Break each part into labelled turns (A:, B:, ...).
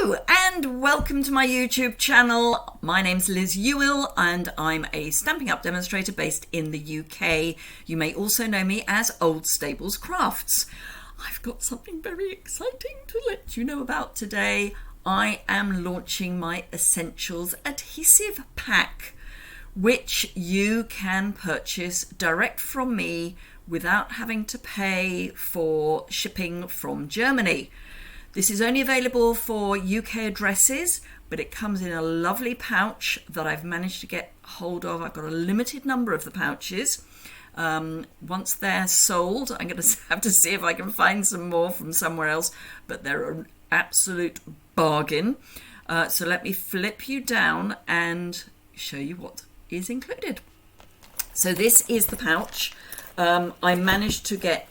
A: Hello and welcome to my YouTube channel. My name's Liz Yuille and I'm a Stampin' Up demonstrator based in the UK. You may also know me as Old Stables Crafts. I've got something very exciting to let you know about today. I am launching my Essentials Adhesive Pack, which you can purchase direct from me without having to pay for shipping from Germany. This is only available for UK addresses, but it comes in a lovely pouch that I've managed to get hold of. I've got a limited number of the pouches. Once they're sold, I'm going to have to see if I can find some more from somewhere else, but they're an absolute bargain. So let me flip you down and show you what is included. So this is the pouch. I managed to get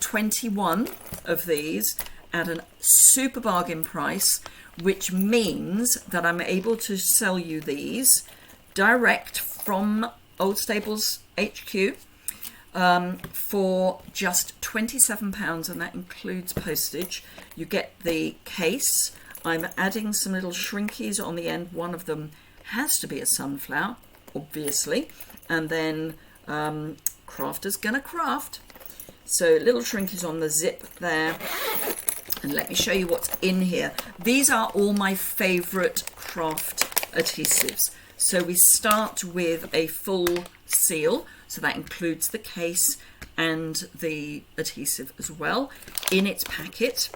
A: 21 of these at a super bargain price, which means that I'm able to sell you these direct from Old Stables HQ for just £27, and that includes postage. You get the case. I'm adding some little shrinkies on the end. One of them has to be a sunflower, obviously, and then crafter's gonna craft. So little shrinkies on the zip there. And let me show you what's in here. These are all my favorite craft adhesives. So we start with a full seal. So that includes the case and the adhesive as well in its packet.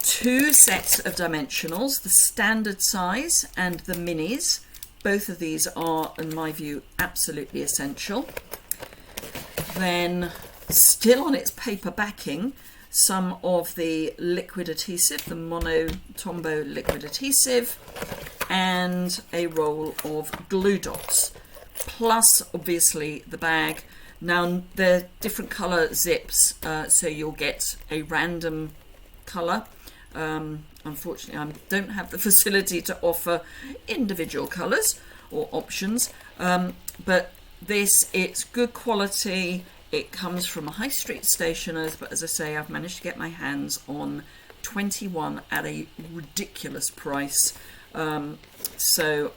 A: 2 sets of dimensionals, the standard size and the minis. Both of these are, in my view, absolutely essential. Then, still on its paper backing, some of the liquid adhesive, the Mono Tombow liquid adhesive, and a roll of glue dots, plus obviously the bag. Now they're different color zips, so you'll get a random color. Unfortunately, I don't have the facility to offer individual colors or options, but it's good quality. It comes from a high street stationer's, but as I say, I've managed to get my hands on 21 at a ridiculous price. So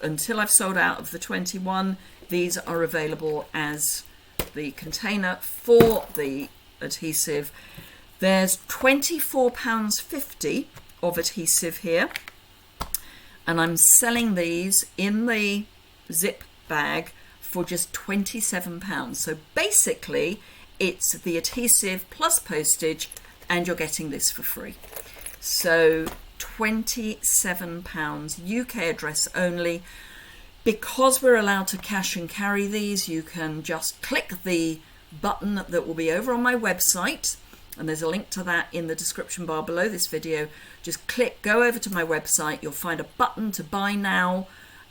A: until I've sold out of the 21, these are available as the container for the adhesive. There's £24.50 of adhesive here, and I'm selling these in the zip bag for just £27. So basically it's the adhesive plus postage and you're getting this for free. So £27, UK address only. Because we're allowed to cash and carry these, you can just click the button that will be over on my website, and there's a link to that in the description bar below this video. Just go over to my website, you'll find a button to buy now,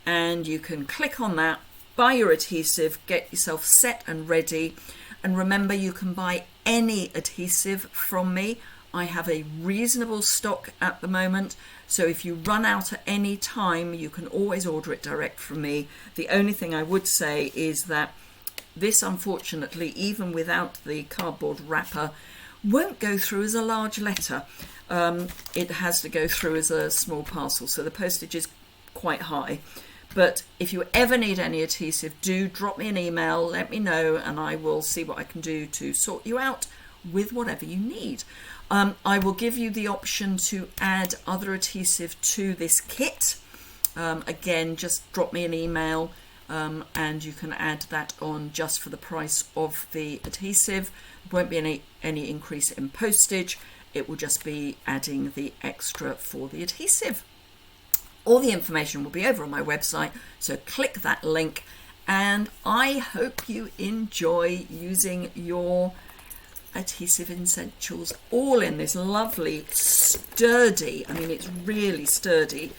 A: and you can click on that, buy your adhesive, get yourself set and ready. And remember, you can buy any adhesive from me. I have a reasonable stock at the moment, so if you run out at any time, you can always order it direct from me. The only thing I would say is that this, unfortunately, even without the cardboard wrapper, won't go through as a large letter. It has to go through as a small parcel, so the postage is quite high. But if you ever need any adhesive, do drop me an email, let me know, and I will see what I can do to sort you out with whatever you need. I will give you the option to add other adhesive to this kit. Again, just drop me an email and you can add that on just for the price of the adhesive. There won't be any increase in postage. It will just be adding the extra for the adhesive. All the information will be over on my website, so click that link, and I hope you enjoy using your adhesive essentials all in this lovely sturdy, I mean it's really sturdy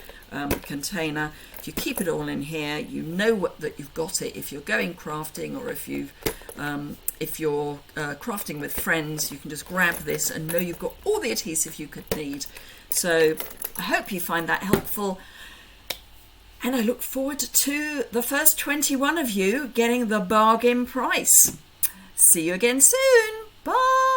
A: container. If you keep it all in here, you know that you've got it. If you're going crafting, or if you're crafting with friends, you can just grab this and know you've got all the adhesive you could need. So I hope you find that helpful. And I look forward to the first 21 of you getting the bargain price. See you again soon. Bye.